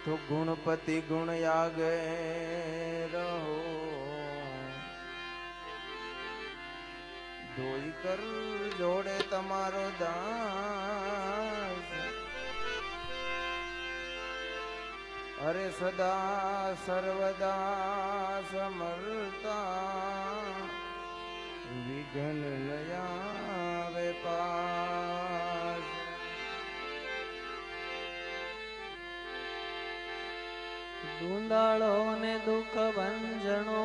तो गुणपति गुण आगे रहो, दोई कर जोड़े तमारो दास। अरे सदा सर्वदा समर्था, विघ्न लया वे पास। દુંદાળો ને દુઃખ ભંજણો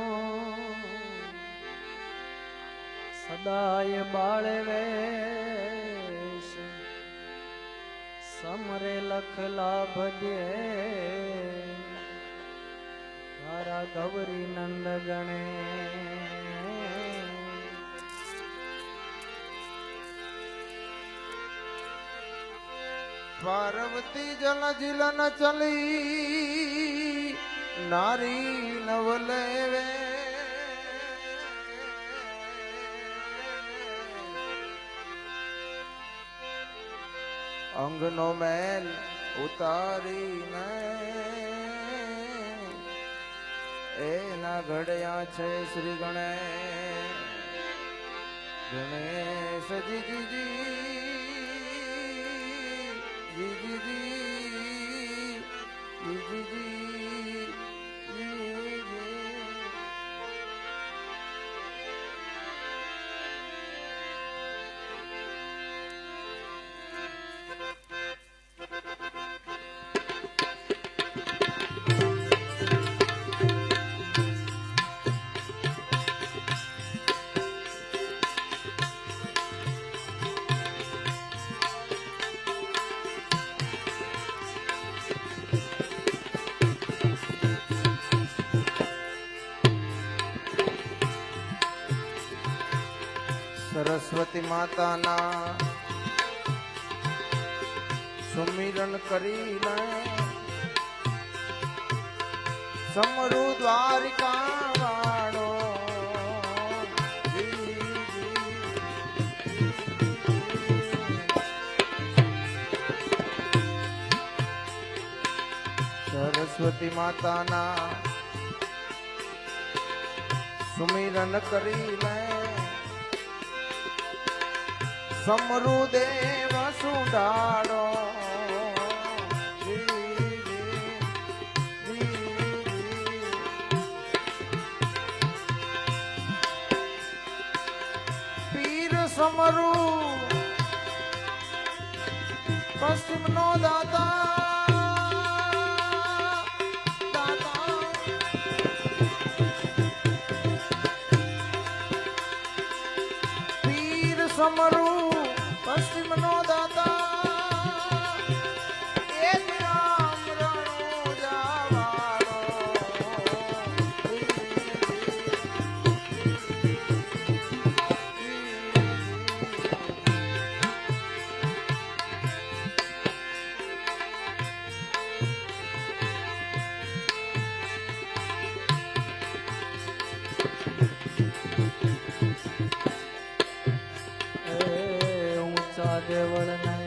સદાય બાળે વેશ, સમરે લખ લાભ દે તારા ગૌરી નંદ ગણે। पार्वती जल जिलन चली, नारी नवले वे। अंगनो मैल उतारी ने एना घड़िया छे श्री गणेश जी जी जी जी जी जी जी जी जी जी जी। सरस्वती माता ना सुमिरन करी ले, समरु द्वारिका वाड़ो। सरस्वती माता ना सुमिरन करी ले, समरु देव सुडाड़ो। पीर समरु पश्चिम नो दाता, दाता। पीर समरु पश्चिम नो दाता, एक राम रणो जावाड़ो। દેવળ ને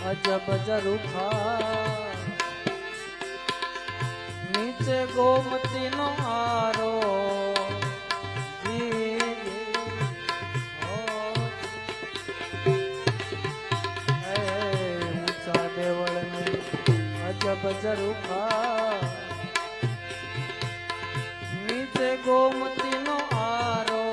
અજબ ઝરૂખા, નીચે ગોમતી નો આરો। ઊંચા દેવળ ને અજબ ઝરૂખા, નીચે ગોમતી નો આરો।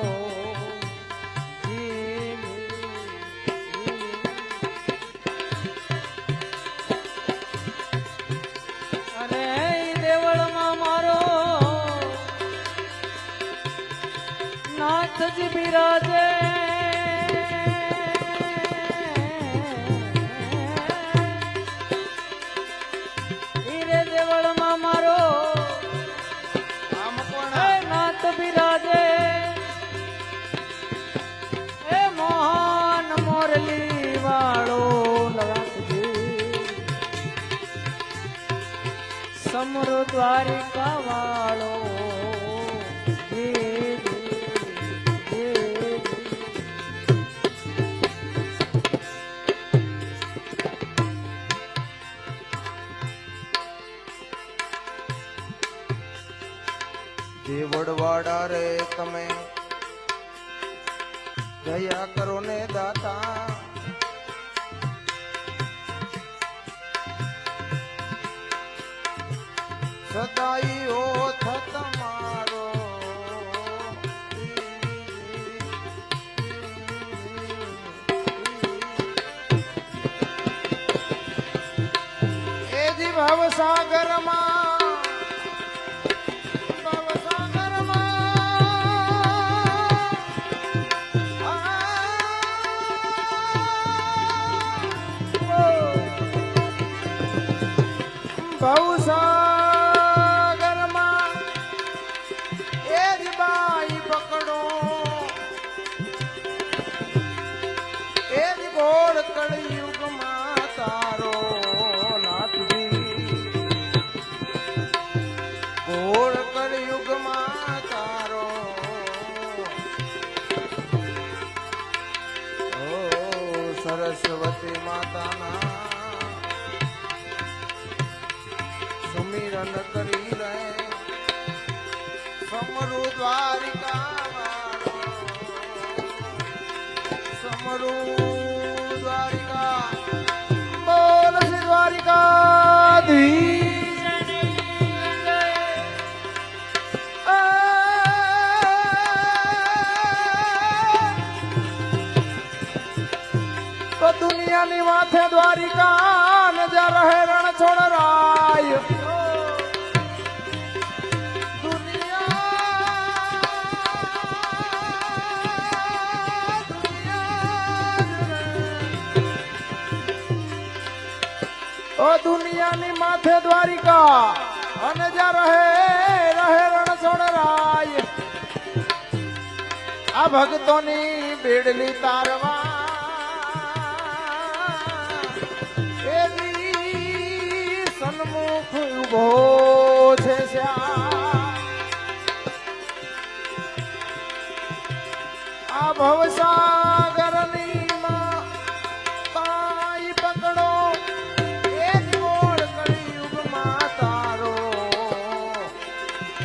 નાથજી બિરાજે, હીરે દેવળમાં મારો નાથ બિરાજે। એ મોહન મોરલી વાળો નાથજી, સમરો દ્વારિકા વાળો। તમે દયા કરો ને દાતા સદાઈ ઓથ તમારો એ જી ભવસાગરમાં ભવસાગરમાં એ જી બાઈ પકડો એ જી ગોળ કળિયુગમાં તારો નાથજી ગોળ કળિયુગમાં તારો ઓ સરસ્વતી માતાના સુમિરન કરી રે સમરુ દ્વારિકા વાળો સમરુ દ્વારિકા બોલ શ્રી દ્વારિકાધીશ તો દુનિયાની માથે દ્વારિકા ન જા રહે રણ છોડ રાય ઓ દુનિયાની માથે દ્વારિકા અને જા રહે રણ છોડ રાય આ ભક્તોની બેડલી તારવા સન્મુખ ઉભો છે આ ભવસાગરની માં તાઈ પકડો એ જ ગોળ કળિયુગમાં તારો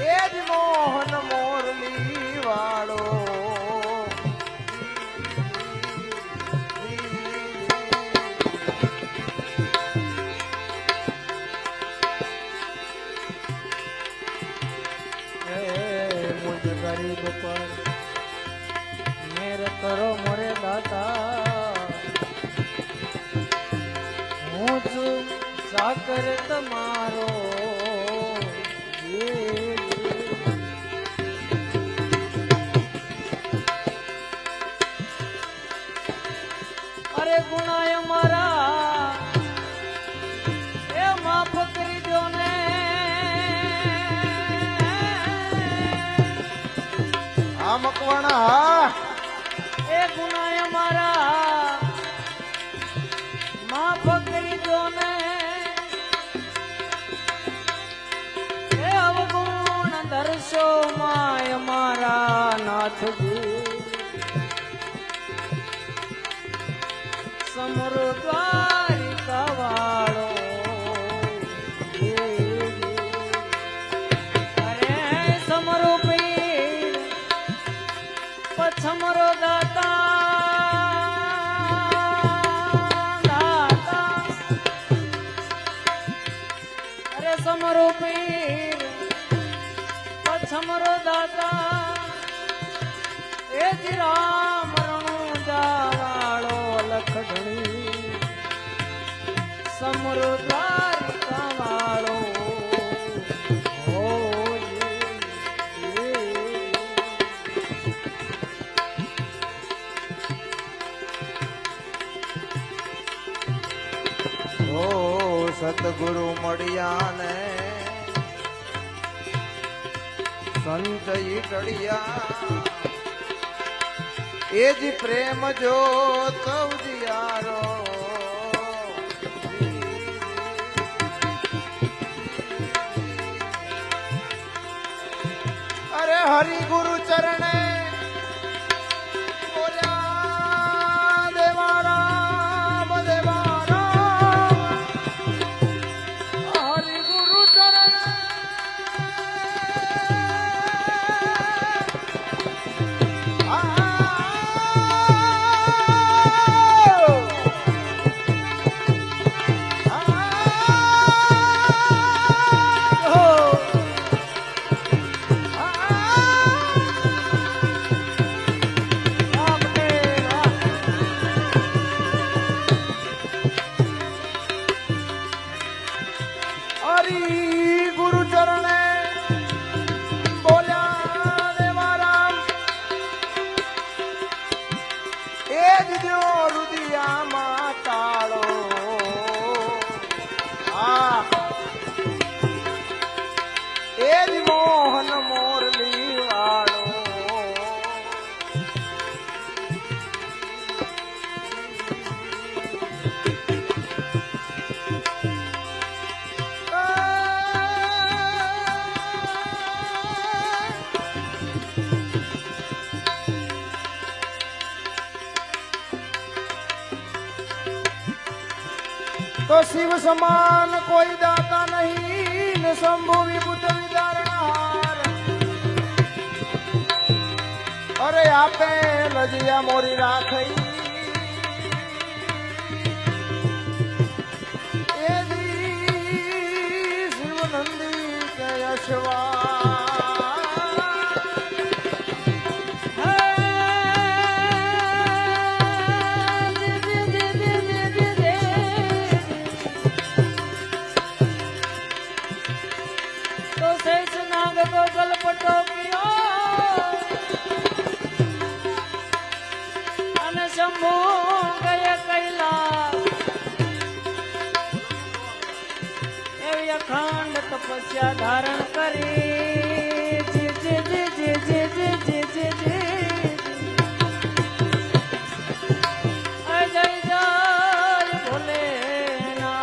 એ જ મોહન મોરલી વાળો ગરીબ પર મેર કરો મોરે દાતા હું છું સાકર તમારો અરે ગુણાય મારા એ માફ કરી દો ને મકવાણા એ ગુનાય મારા માફ કરી દો ને એ અવગુણ દર્શો માય મારા નાથજી સમરો દ્વારિકા વાળો અરે સમરો સમરો દાતા અરે સમરો પીર સમરો દાતા એ જ રામ રણુ જાવાળો લખધણી સમરો દ્વારિકા વાળો સતગુરુ મળ્યા ને સંત ટળિયા એ જ પ્રેમ જો તવજિયારો અરે હરિ ગુરુ ચરણે એ દીધો રુદિયામાં તાળો આ એ જ મોહન મોરલી વાળો तो शिव समान कोई दाता नहीं न शंभु विभूत विदारणहार अरे आपे लजिया मोरी राखई ए दी शिव नंदी के यशवा ગલપટો કિયો અને શંભુ ગયે કૈલાસ એવી અખંડ તપસ્યા ધારણ કરી જી જી જી જી જી જી જી જી જી જય જય ભોલેનાથ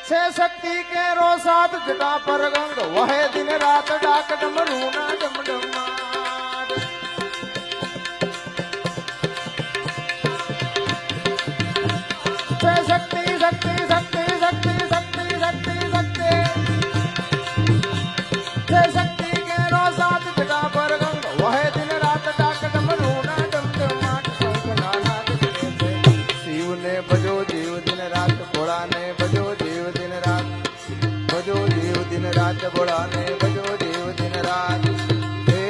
से शक्ति के रो सात जटा पर गंग वह दिन रात डाक डमरू ना डम डमार से शक्ति शक्ति शक्ति शक्ति शक्ति शक्ति शक्ति से शक्ति के रो सात जटा पर गंग वह दिन रात डाक डमरू ना डम डमार शंख नानाद शिव ने बजो जीव दिन रात भोला ने बजो जीव दिन रात बजो जीव दिन रात भोला ने बजो जीव दिन रात हे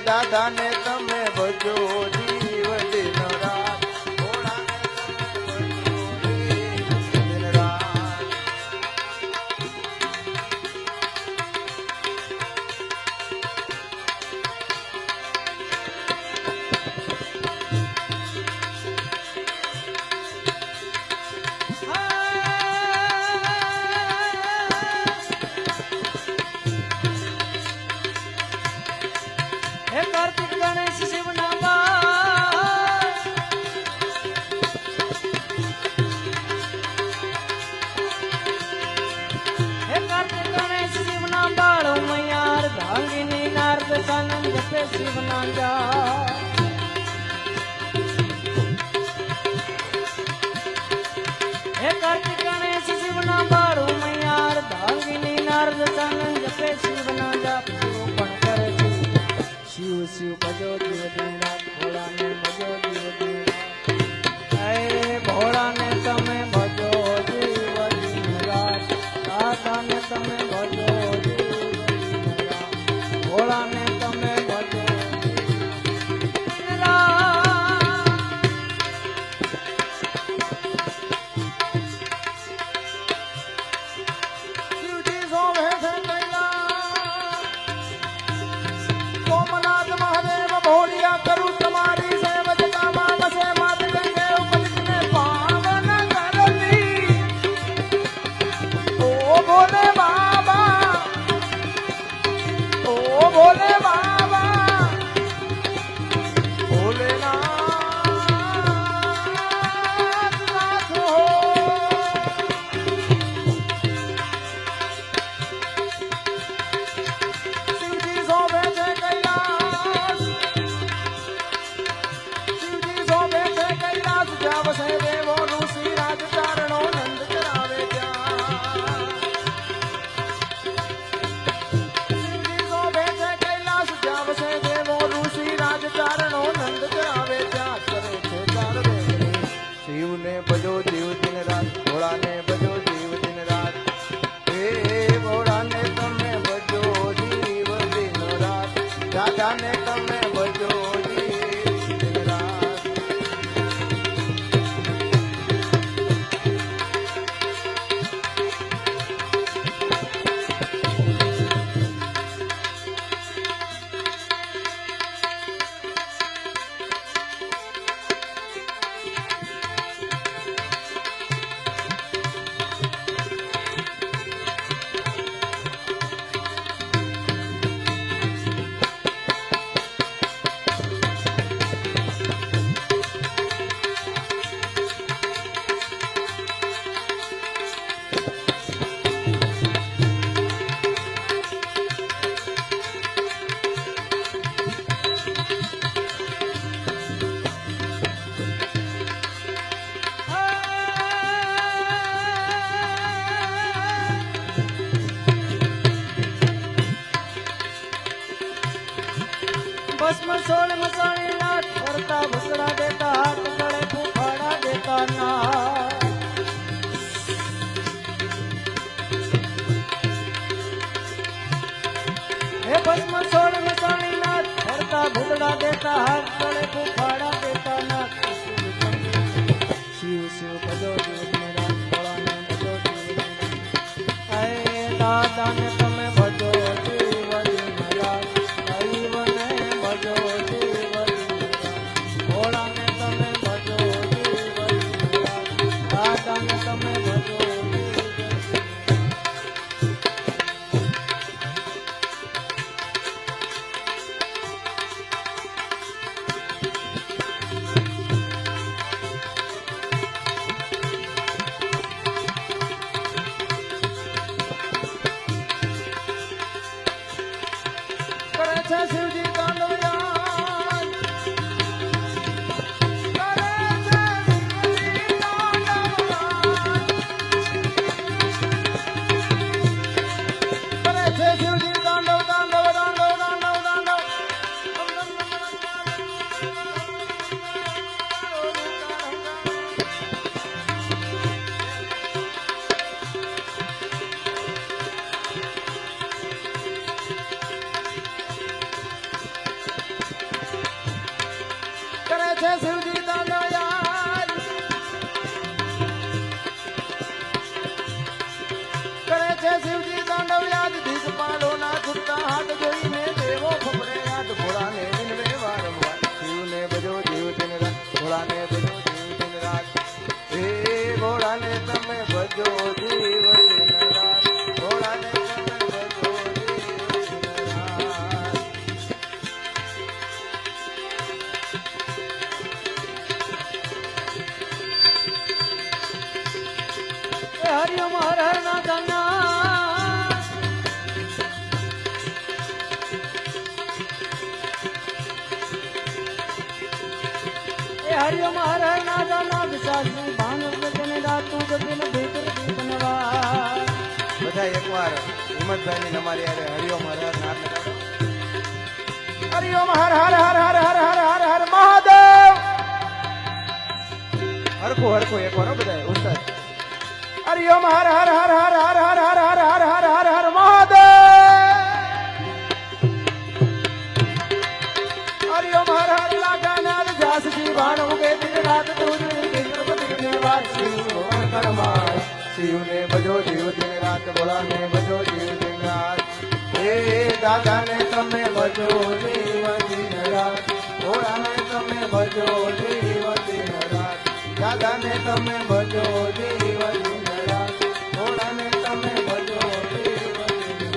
दादा ने तमे बजो जीव दिन रात भोला ने तमे बजो जीव दिन रात હે કાર્તિક ગણેશ શિવ ના બાળ હે કાર્તિક ગણેશ શિવ ના બાળ મયાર ધાંગીની નારદ કાનન જપે શિવ ના જા હે કાર્તિક ગણેશ શિવ ના બાળ મયાર ધાંગીની નારદ કાનન જપે શિવ ના જા પણ કરે છે शिव शिव भजो जीव दिन रात भोला ने भजो जीव दिन रात हे भोला ने तमे भजो जीव दिन रात दादा ने तमे भजो जीव दिन रात भोला ने तमे भजो दिन रात शिव जी सोवे थे कैलाश सोमनाथ महादेव भोलिया करूं तुम्हारी सेवकता माम से मात गंगे उपनित ने पावन कर दी ओ भोले बाबा ભસ્મ સોળ મસાણી નાથ ફરતા ભૂતડા દેતા હાથ ગળે ફૂફાડા દેતા ના હે ભસ્મ સોળ મસાણી નાથ ફરતા ભૂતડા દેતા હાથ ગળે ફૂફાડા દેતા ના શિવ શિવ ભજો જીવને રાત ભોળાને ભજો જીવને હે દાદાને તમે ભજો જીવને રાત દૈવને ભજો જીવને ભોળાને તમે ભજો જીવને રાત દાદાને તમે ભજો શિવજી તાંડવ યાદ કરે છે શિવજી તાંડવ તાંડવ તાંડવ તાંડવ તાંડવ કરે છે શિવજી તાંડવ યાદ કરે છે શિવજી તાંડવ યાદ દીક પાડો ના છૂટતા હાથ જોઈને દેવો ફફડે યાદ ભોળાને વિનવે વારંવાર શિવને ભજો જીવ દિન રાત ભોળાને ભજો જીવ દિન રાત હે ભોળાને તમે ભજો જીવ દિન રાત ભોળાને તમે ભજો જીવ દિન રાત હરિયમ હર હર ના દાના હરિયમ હર હર ના દાના વિશાલની ભાન વચન રાતું ગગન ભીતર દીપનવા બધા એકવાર હિંમતભાઈ ની અમારી યારે હરિયમ હર હર નાદ લગાડો હરિયમ હર હર હર હર હર હર હર હર મહાદેવ હરખું હરખું એકવાર હો બધા ઉસ્તાદ હરિયમ હર હર હર હર હર હર હર હર હર હર હર હર મહાદેવ હરિયમ હર હર લાગા નાદ જાસજી ભાણ ઉગે દિન રાત તુજ ગણપતિ નિવાસ શિવ કરમાય શિવને ભજો જીવ દિન રાત ભોળાને ભજો જીવ દિન રાત હે દાદાને તમે ભજો જીવ દિન રાત ભોળાને તમે ભજો જીવ દિન રાત દાદાને તમે ભજો જીવ દિન રાત ભોળાને તમે ભજો જીવ દિન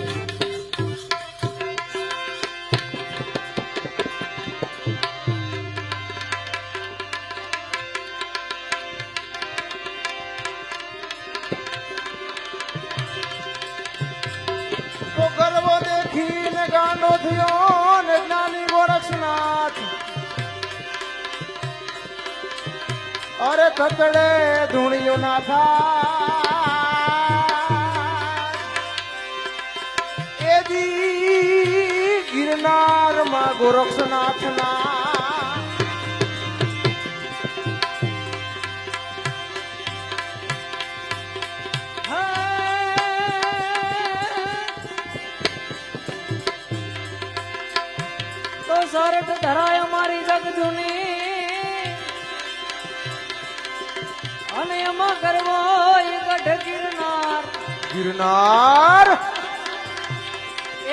તો ગરવો દેખીને ગાંડો થયો ને જ્ઞાની ગોરક્ષનાથ અરે કકડે ધૂણિયો ના થાય એજી ગિરનાર માં ગોરક્ષનાથ ના તો સરસ ધરાય અમારી જગજુની અને એમાં કરવો ગઢ ગિરનાર ગિરનાર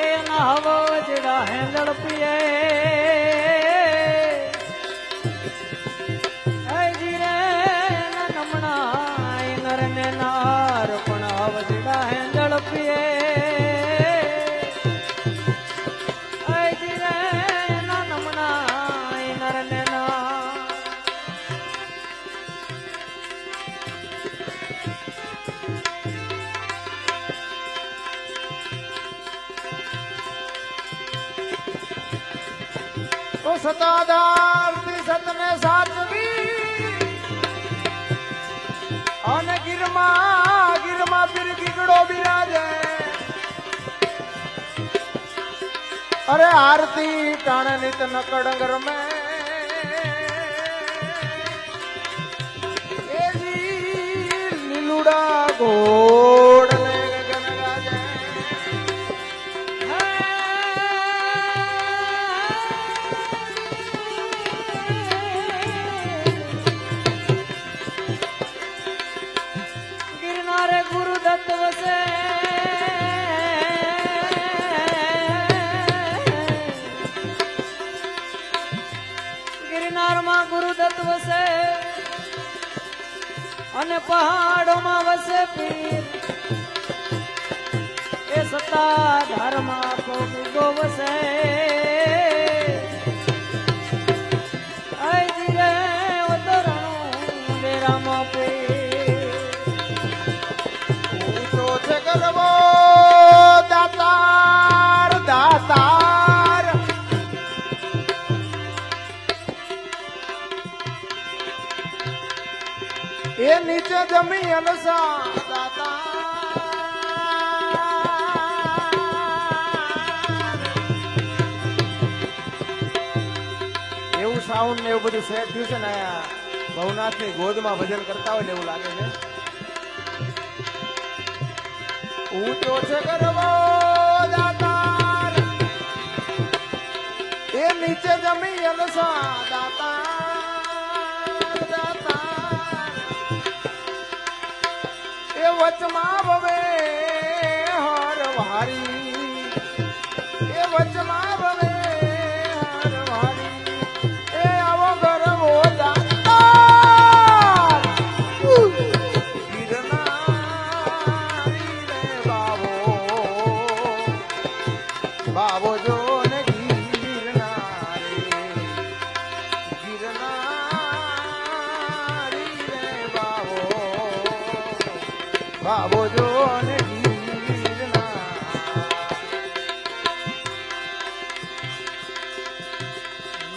એના હવો જડા હેંદળ પીએ જીરે ના નમણા નર ને નાર પણ હવ જડા હેંદળ પીએ જીરે ના નમણા નર ને નાર તો સતાધાર થી સતને સાચવી અને ગીરમાં પીર ગીગડો બિરાજે अरे आरती टाण नित नकड़ंगर में ए जी लीलुड़ा घोड़ ले गगन गाजे गिरनारे गुरु दत्त वसे गिरनाરમાં ગુરુદત્ત વસે અને પહાડોમાં વસે પીર એ સત્તાધારમાં કોગો વસે આઈ જીરે ઉતરણું ડેરામાં પીર ઊંચો છે ગરબો દાતાર દાતાર એ નીચે જમી અનસા એવું સાઉન્ડ ને એવું બધું સેટ થયું છે ને ભવનાથ ની ગોદમાં ભજન કરતા હોય ને એવું લાગે છે ઊંચો છે ગરબો દાતાર એ નીચે જમી અનસા દાતાર દાતાર એ વચમાં ભવે હર વારી એ વચમાં ભવે હર વારી એ આવો ગરબો દાતાર ગિરનારી રે બાવો બાવો જો ને ગિરનારી ગિરનારી રે બાવો બાબો જો ને ગીરના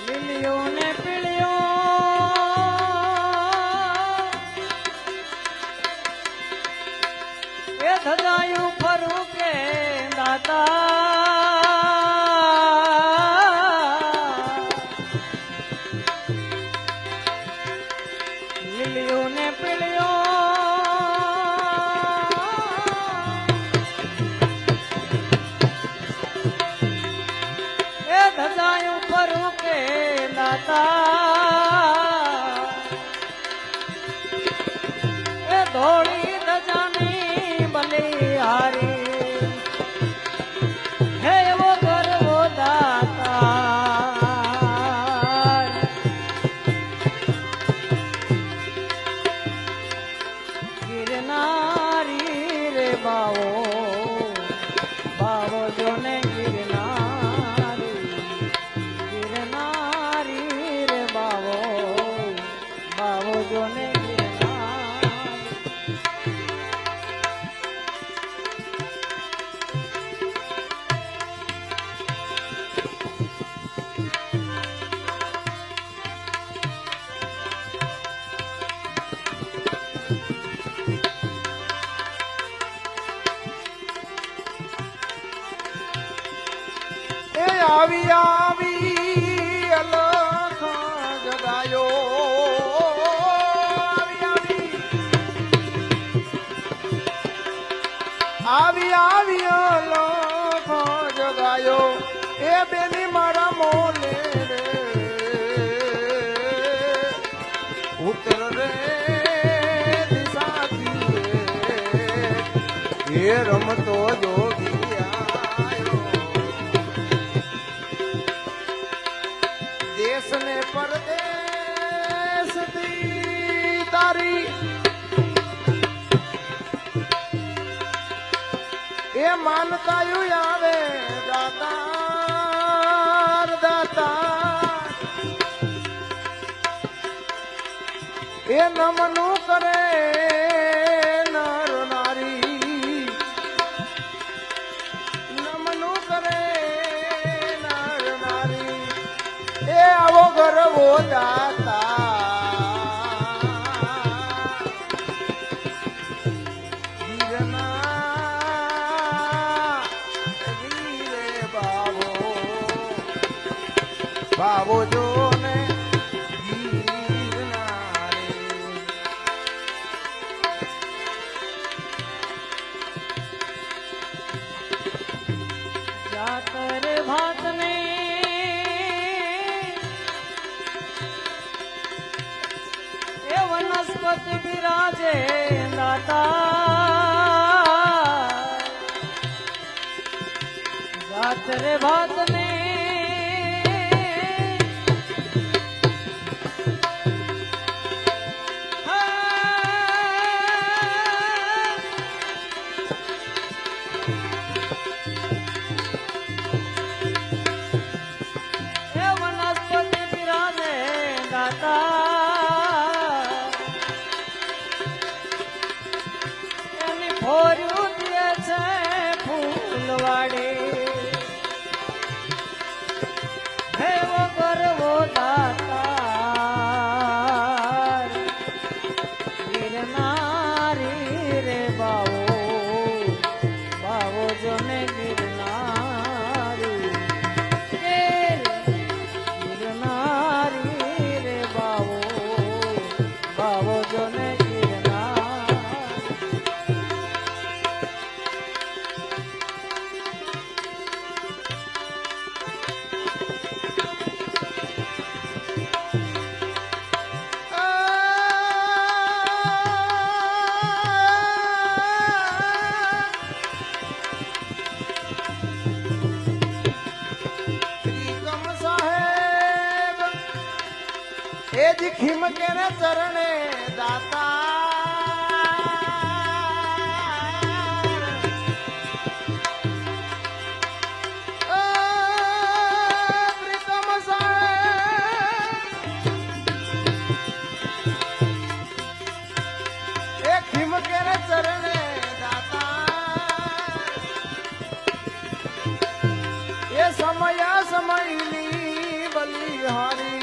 લીલીઓ ને પીળીઓ એ ધજાયું ફરું કે દાતા લીલીઓ ને પીળીઓ એ ધજાયું ફરું કે દાતા એ ધોળી ધજાની બલિહારી હે એવો ગરવો દાતાર ગિરનારી રે બાવો બાવો જોને ગિરનારી ગિરનારી રે બાવો બાવો જોને ગિરનારી એ આવી આવી અલખ જગાયો આવી આવી અલખ જગાયો એ બેની મારા મોલે રે ઉત્તર રે દિશાથી રે એ રમતો જોગી આયો દેશ ને પરદેશ થી તારી એ માનતાયું આવે દાતાર દાતાર એ નમનું કરે નર નારી નમનું કરે નર નારી એ આવો ગરવો દાતા ગિરના વીરે બાવો બાવો જો ને ગિરનારે. જાતર ભાતને એ વનસ્પતિ બિરાજે દાતા જાતર ભાતને ફૂલવાડે હે વો કરવો દાતાર ગિરનારી રે બાવો બાવો જોને ગિરનારી ગિરનારી રે બાવો બાવો જોને એ જ ખીમકે ને ચરણે દાતા પ્રીતમ સાહેબ એ ખીમકે ને ચરણે દાતા એ સમયની બલિહારી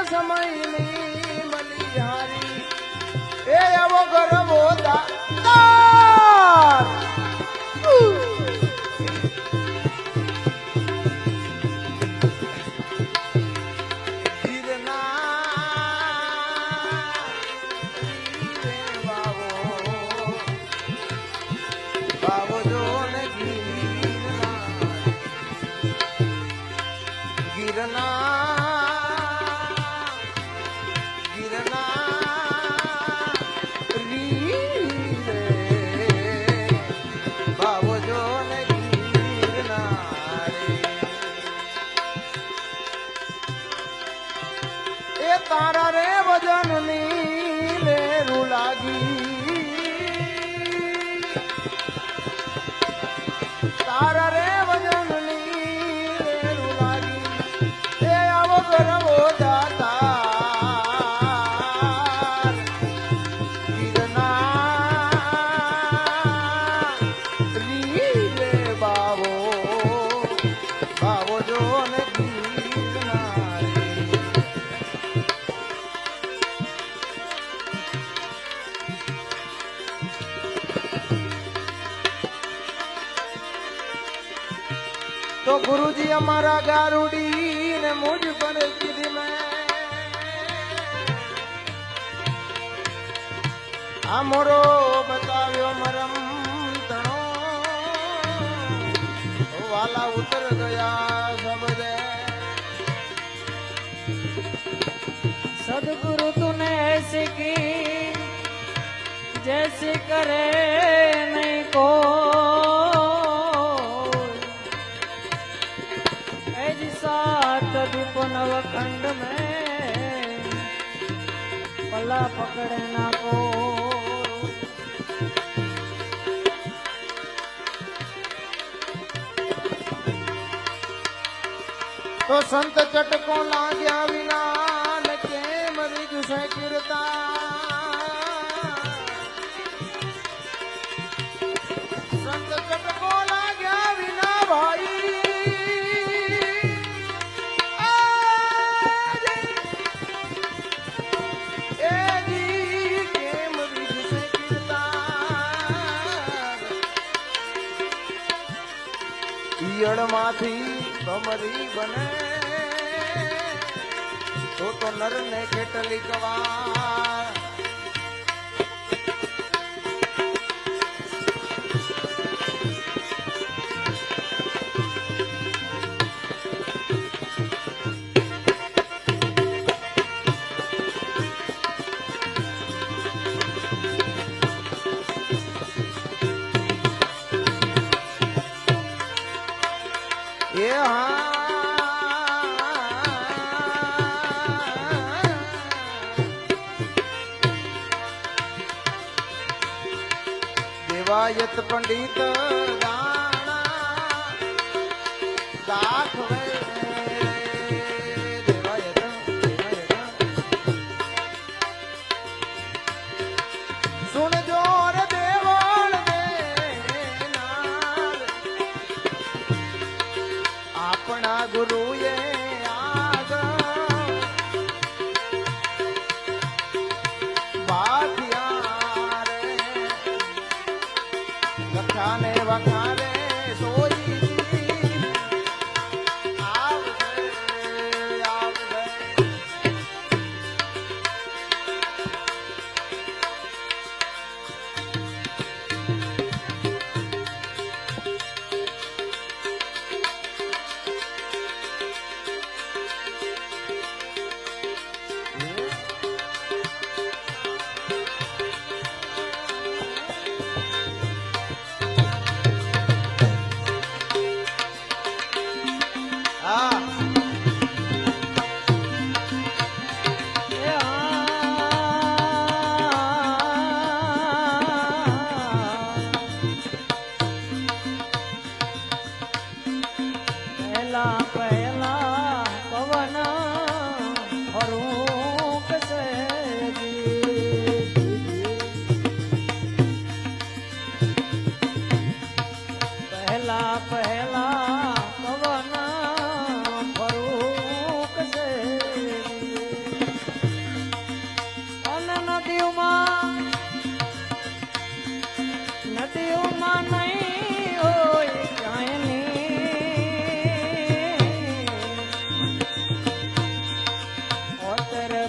સમયની બલિહારી એ આવો ગરબો દાતાર બાવો જો ને તારા રે વજનની લેરું લાગી તારા રે વજનની લેરું લાગી એ આવો ગરવો દાતાર ગિરનારી રે બાવો બાવો જો ને तो गुरुजी हमारा गारुडी ने मुझ पर गिरी में आमरो बताव्यो मरम तणो वाला उतर गया सब दे सदगुरु तूने ऐसी की जैसी करे नहीं को सात दीप नवखंड में पला पकड़ना को तो संत चटको लाग्या विना न केम रिग से गिरता संत चटको लाग्या विना भाई ઈયળમાંથી કમરી બને તો નર ને કેટલી કવાર એ દેવાયત પંડિત દાણા દાખવે દેવાયત સુણજો રે દેવળ દેનાર આપણા ગુરુએ વખાને વખાને સોઈ આવજે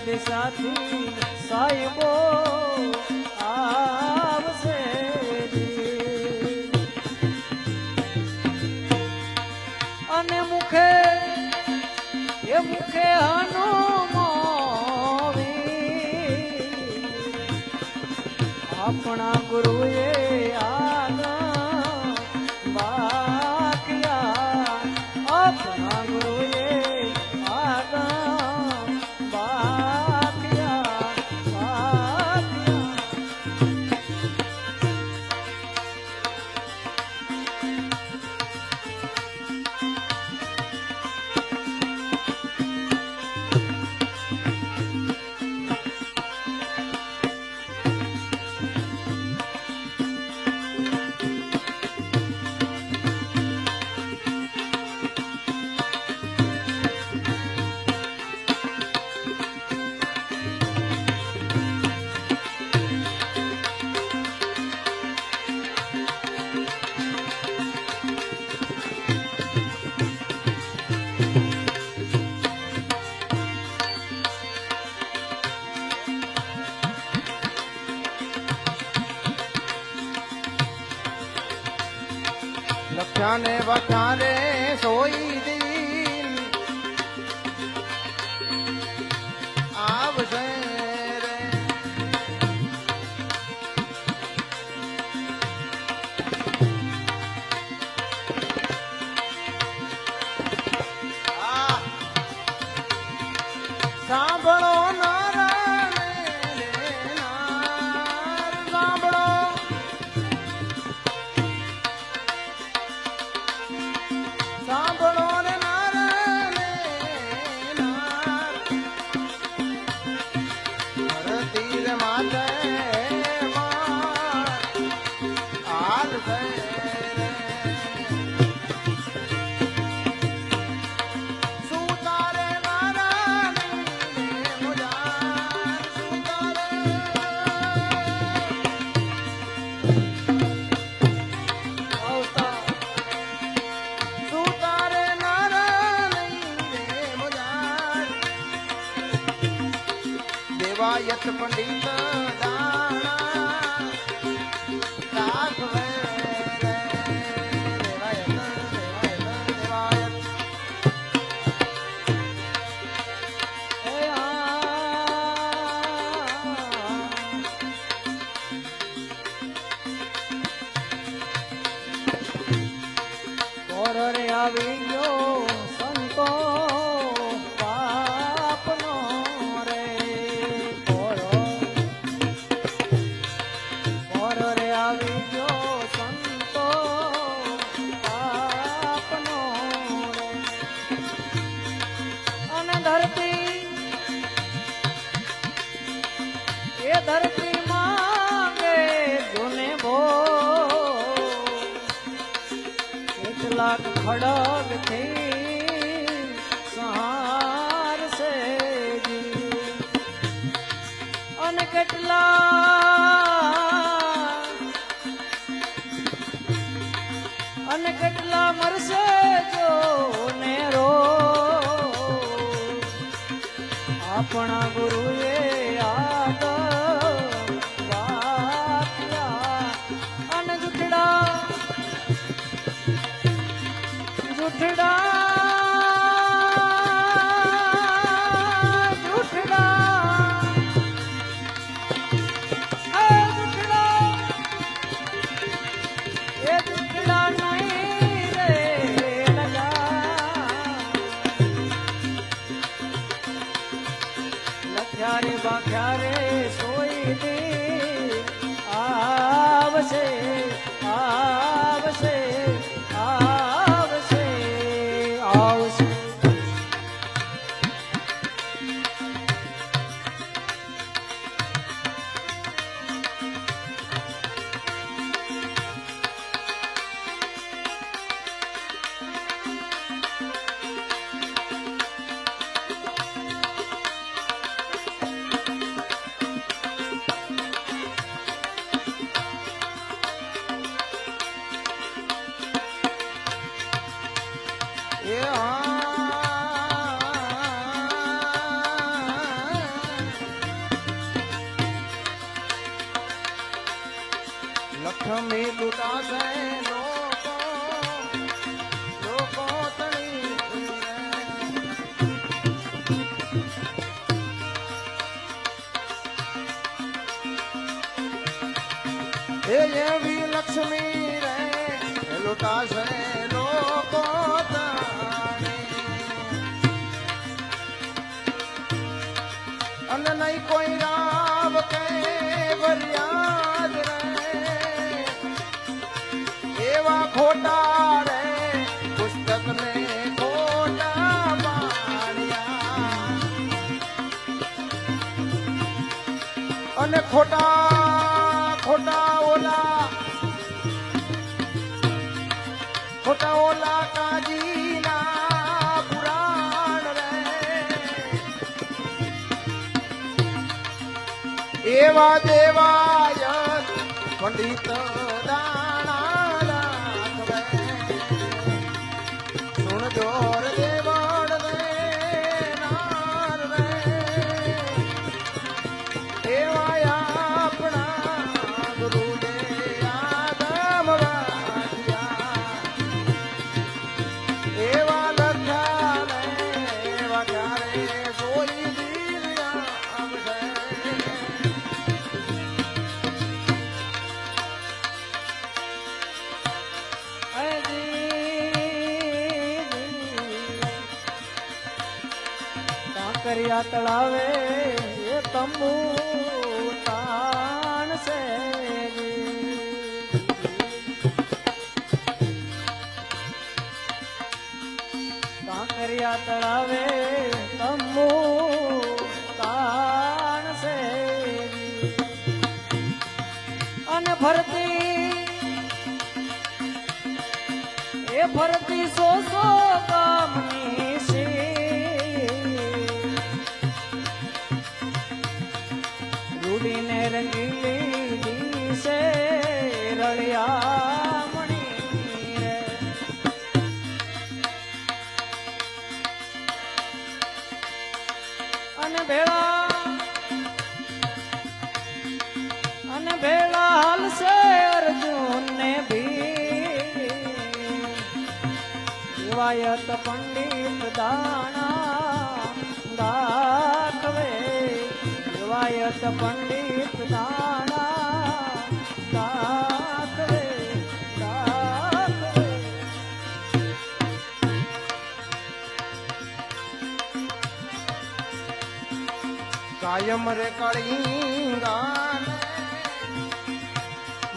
આવજે સાથી સાહેબો આવશે અને મુખે એ મુખે હનુમાવી આપણા ગુરુએ આપણા ગુરુએ લખ્યાને વખાને સોઈ દિલ આવશે રે સાંભળો પંડિત પંડિત દાણા રાખવે રે. દેવાયત, દેવાયત, દેવાયત. એ રે આવી ગયો સંતો પાપનો રે પોર રે આવી ગયો સંતો પાપનો રે. અને ધરતી એ ધરતી માંગે જોને ભો કેટલાક ખડગ થી સહાર છે જી. અને કેટલા મરશે જો ને રો. આપણા ગુરુએ યાદ વાક્યા અને જુઠડા જુઠડા નહીં રે લખ્યા રે બાખ્યા રે સોઈ દે આવશે આવશે આવશે આવશે. એ લક્ષ્મી લૂંટાશે લોકો લોકો તણી એ એવી લક્ષ્મી રે લૂંટાશે લોકો અને નહીં કોઈ રામ કે ફરિયાદ રે. એવા ખોટા રે પુસ્તક ને ખોટા માણ્યા અને ખોટા ઓલા કાજીના પુરાણ રે. એવા દેવાયત પંડિત દાણા રાખવે. સુણજો રે દેવળ રે નાર રે. એવા આપણા ગુરુને આદમ વાગ્યા. એવા લખ્યા ને એવા ક્યારે સોઈ દીવ્યા આવશે. કાંકરિયા તળાવે એ તંબુ તાણશે કાંકરિયા તળાવે તંબુ તાણશે અને ફરતી સો કામની છે. રૂડીને રંગીલી દિશે રળિયા મણી રે. અને ભેળા દેવાયત પંડિત દાણા દાખવે દેવાયત પંડિત દાણા દાખવે દાખવે કાયમ રે કળીંગાને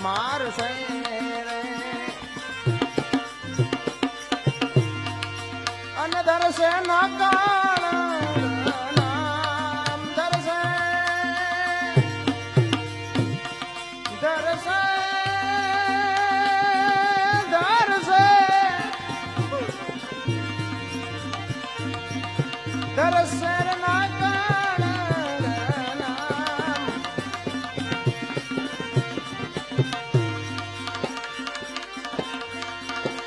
મારશે રે અને દર્શે ના કાળ નામ દર્શે દર્શે દર્શે દર્શે ના કાળ નામ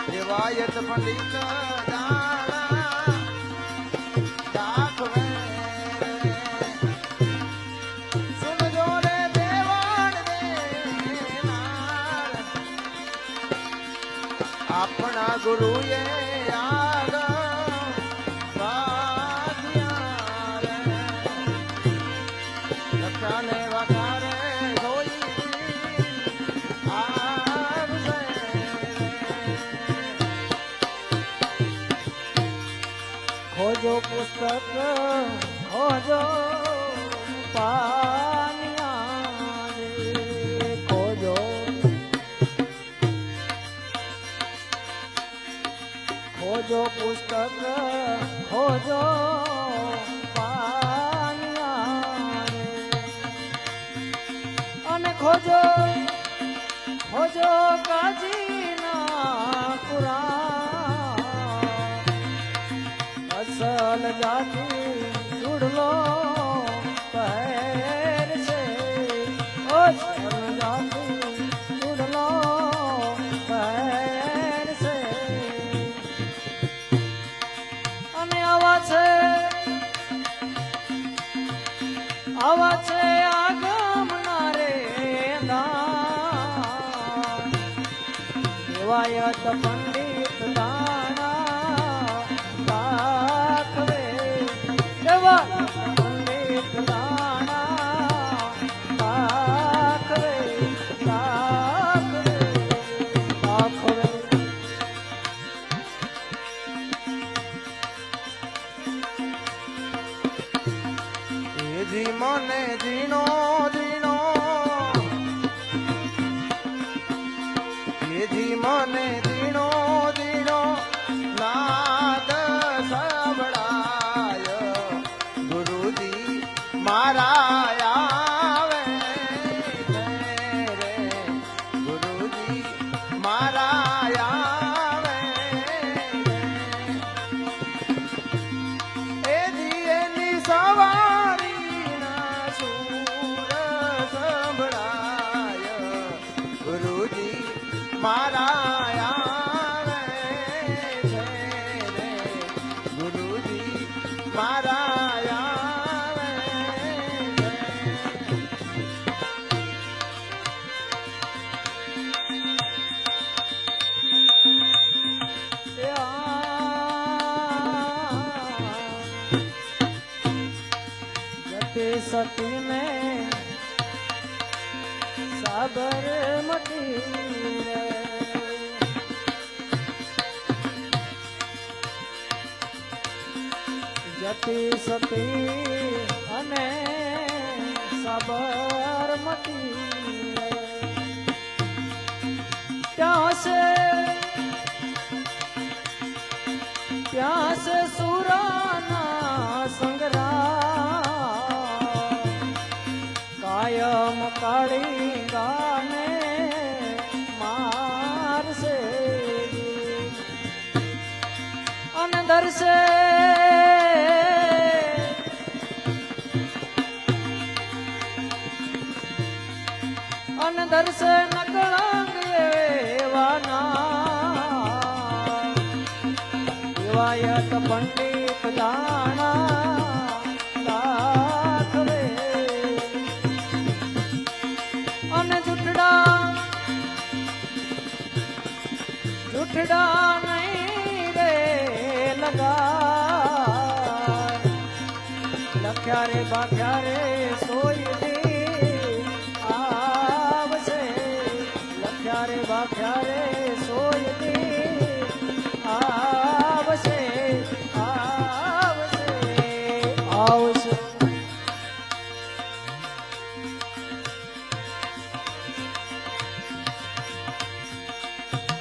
દેવાયત પંડિત દાણા દાખવે સુનજો રે દેવાણ દેનાર આપણા ગુરુએ આગ વાગ્યા રે લક્ષાને વખારે જોઈ આવશે ખોજો પુસ્તક ખોજો પાનિયા રે ખોજો ખોજો પુસ્તક ખોજો પાનિયા રે અને ખોજો ખોજો કાજીના કુરાન અસલ જાતિ ચૂડલો પહેર છે અસલ જાતિ ચૂડલો પહેર છે અને આવા છે આગમના રે દાન દેવાયત પંડિત દાણા દાખવે દેવાયત પંડિત દાણા દાખવે દાખવે દાખવે એ જી મને જીનો જીનો એ જી મને જીનો જીનો નાદ સંભળાય ગુરુજી મારા આવે છે રે ગુરુજી મારા આવે છે એ જી એની સવારીના સૂર સંભળાય ગુરુજી મારા આવે છે રે ગુરુજી મારા આવે છે जते सती में साबरमती रे જતી સતી અને સાબરમતી રે ત્યાં છે સુરાના સંગ્રામ કાયમ કાળી ગાને મારશે અને દર્શે અને દર્શે નકળંગ એવાના દેવાયત પંડિત દાણા દાખવે અને જુઠડા નહીં રે ગાય લખ્યા રે બાખ્યા રે સોય દી આવશે લખ્યા રે બાખ્યા રે સોય દી આવશે આવશે આવશે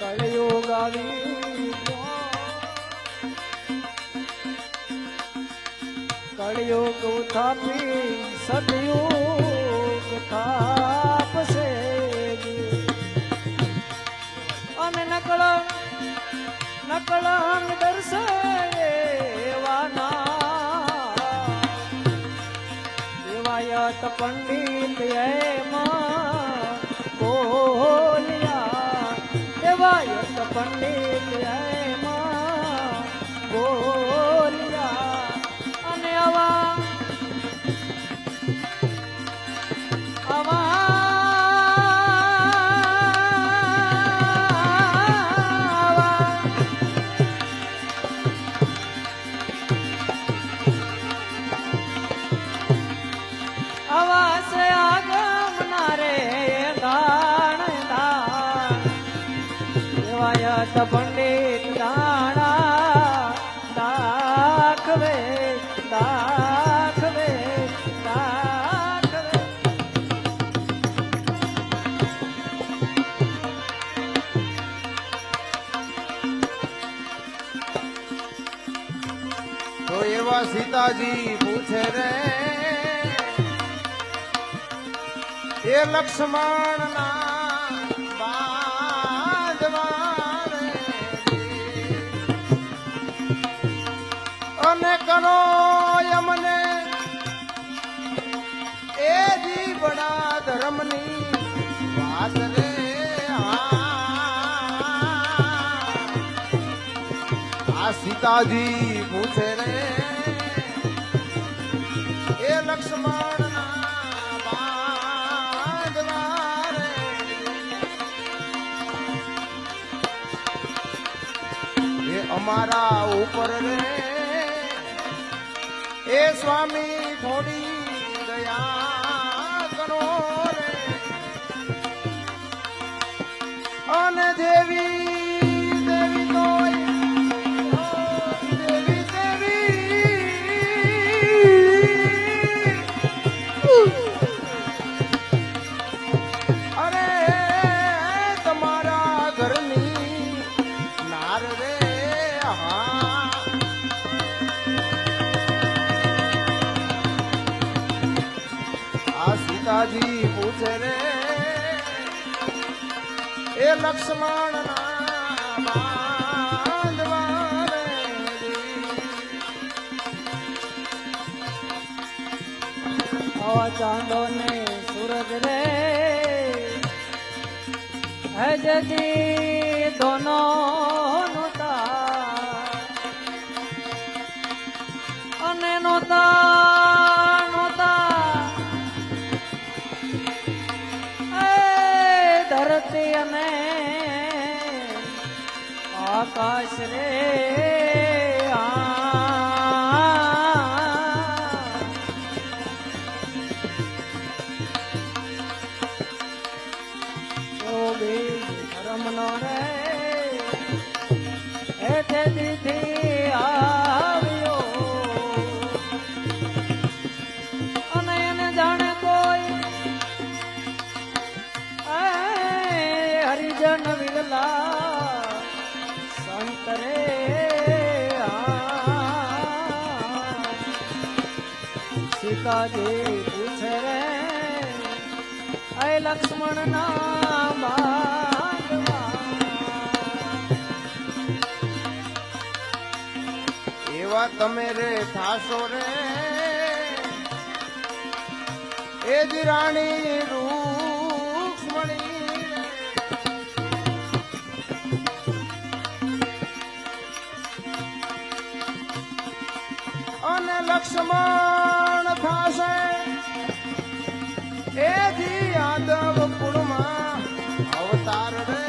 કળિયુગ આવી કળિયુગ ઉથાપી સતયુગ થાપશે અને નકળંગ દર્શે એવાના દેવાયત પંડિત એમાં બોલ્યા દેવાયત પંડિત એમાં બોલ્યા અને આવા આવાસે આગમના રે ગાણદાર દેવાયત પંડિત ગાણા દાખવે દાખવે દાખવે તો એવા સીતાજી પૂછે રે એ લક્ષ્મણ ના બાંધવા રે અને કરો યમને એ જીવડા ધર્મની વાત રે આ સીતાજી પૂછે રે એ લક્ષ્મણ અમારા ઉપર રે એ સ્વામી થોડી દયા કરો રે અને દેવી દેવી તો દેવી દેવી અરે તમારા ઘરની નાર રે સીતાજી પૂછે રે એ લક્ષ્મણ ના બાંધવા રે ચાંદો ને સૂરજ રે હે જજી દોનો નોતા અને નોતા ધરતી અને આકાશ રે ધર્મનો રે એઠે દીધી આવ્યો અને એને જાણે કોઈ હરિજન વિરલા સંત રે સીતાજી પૂછે રે લક્ષ્મણ ના બાંધવા એવા તમે રે થાશો રે એ જ રાણી રૂક્ષ્મણી અને લક્ષ્મણ થાશે એ જી યાદવ કુળમાં અવતાર રે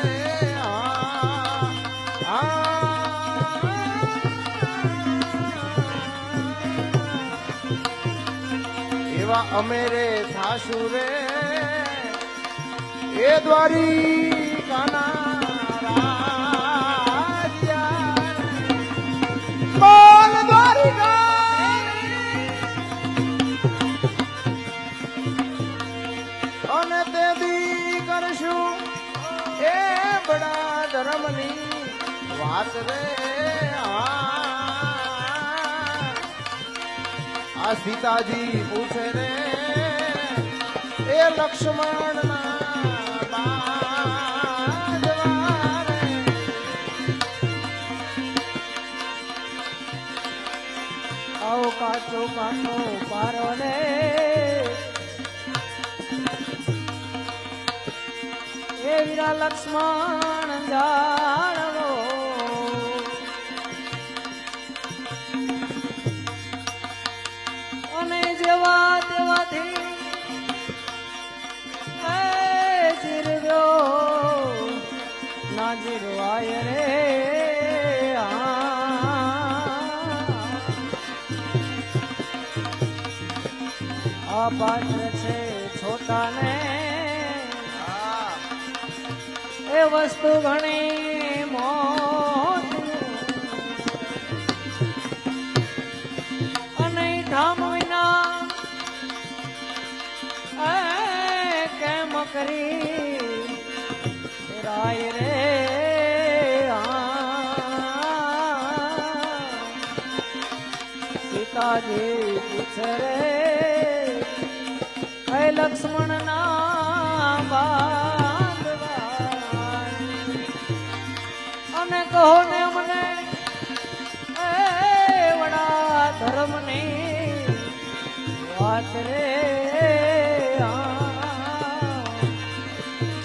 એવા અમે રે થાશુ રે એ દ્વારિકાના રાજ્યા બોલ દ્વારિકા અને તે દી કરશું એ બડા ધર્મની વાત રે આ સીતાજી પૂછે રે એ લક્ષ્મણ ના આવો કાચો કાચો પારો રે એ વીરા લક્ષ્મણ જાણવો અને જેવા તેવાથી જીરવ્યો ના જીરવાય રે આ પાત્ર છે છોટા ને એ વસ્તુ ઘણી મોત અને ઠામ વિના કેમ કરી રાય રે સીતાજી પૂછે રે લક્ષ્મણ ના બાંધવા અને કહો ને મને વડા ધર્મ ની વાત રે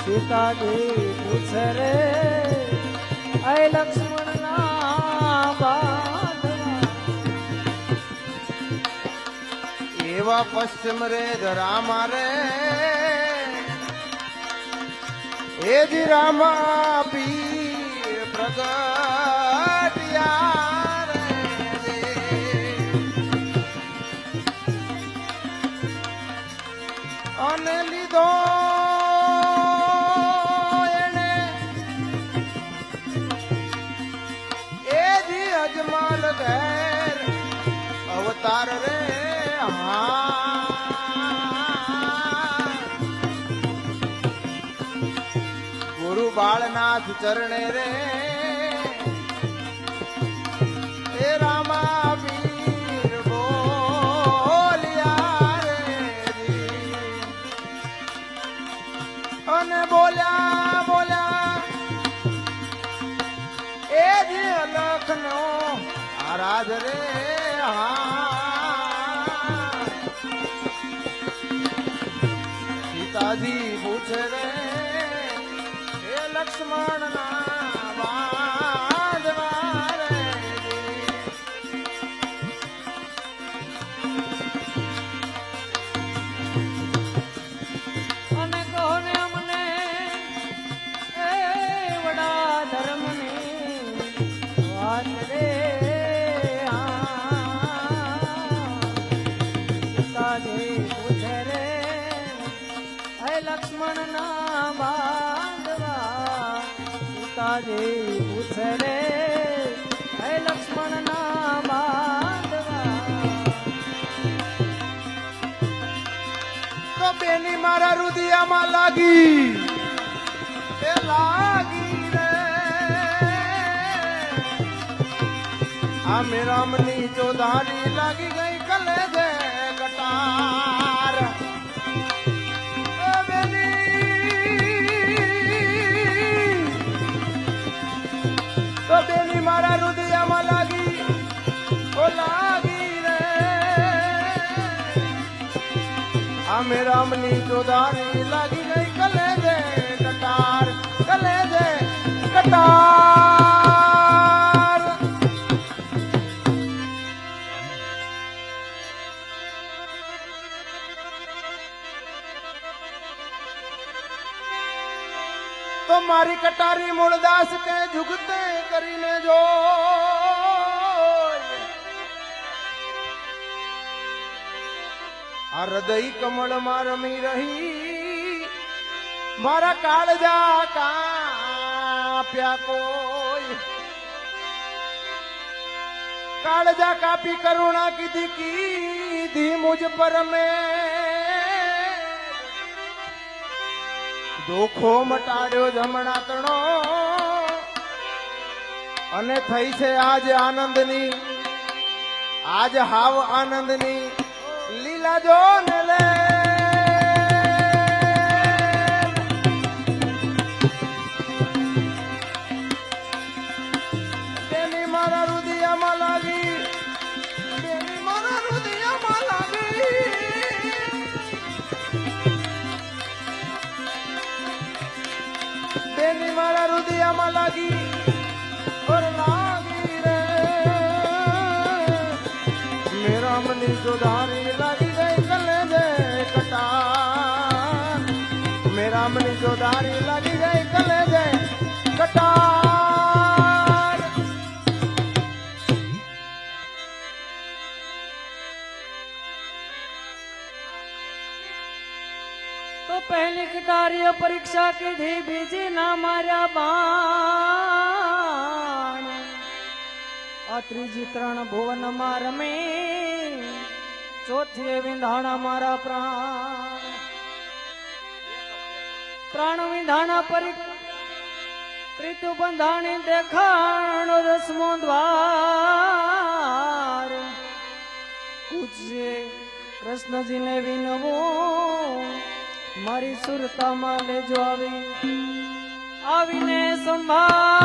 સીતાજી પૂછે રે લક્ષ્મણ ના બાંધવા એવા પશ્ચિમ રે રામા રે એ જ રામા પીર પ્રગટ્યા રે અને લીધો એને એ જ અજમાલ ઘેર અવતાર રે ગુરુ બાળનાથ ચરણે રે એ રામા પીર બોલ્યા રે અને બોલ્યા બોલ્યા એ જ અલખનો આરાધ રે સીતાજી પૂછે રે એ લક્ષ્મણ ના બાંધવા રે અને કહો ને અમને એ વડા ધર્મ ની વાત રે સીતાજી પૂછે રે લક્ષ્મણ ના બાંધવા સીતાજી પૂછે રે લક્ષ્મણ ના બાંધવા તો બેની મારા રુદિયામાં લાગી એ લાગી રે આ મેરામની ચોધારી લાગી ગઈ કલે દે કટાર તો બેની મારા રુદિયામાં લાગી ઓ લાગી રે આ મેરામની ચોધારી લાગી ગઈ કલે દે કટાર કલે દે કટાર તો મારી કટારી મૂળદાસ કે જુગતે કરીને જો આ હૃદય કમળમાં રમી રહી મારા કાળજા કાપ્યા કોઈ કાળજા કાપી કરુણા કીધી મુજ પર મેં દુઃખો મટાડ્યો જમણા તણો અને થઈ છે આજ આનંદની આજ હાવ આનંદની લીલા જો ને લે તેની મારા હૃદયમાં લાગી તેની મારા હૃદયમાં લાગી તેની મારા હૃદયમાં લાગી और लागी रे मेरा मनी जो धारी लागी गई कले दे कटार मेरा मनी जो धारी लागी गई कले दे कटार तो पहली कटारिया परीक्षा की थी बीजी ना मार्या बाण आ त्रीजी त्रण भुवन मार में चौथी विंधाणा मारा प्राण प्राण विंधाणा परी प्रीतु बंधाणी देखाण दसमो द्वार पूछे कृष्णजी ने विनवो મારી સુરતામાં લેજો આવીને સંભાળ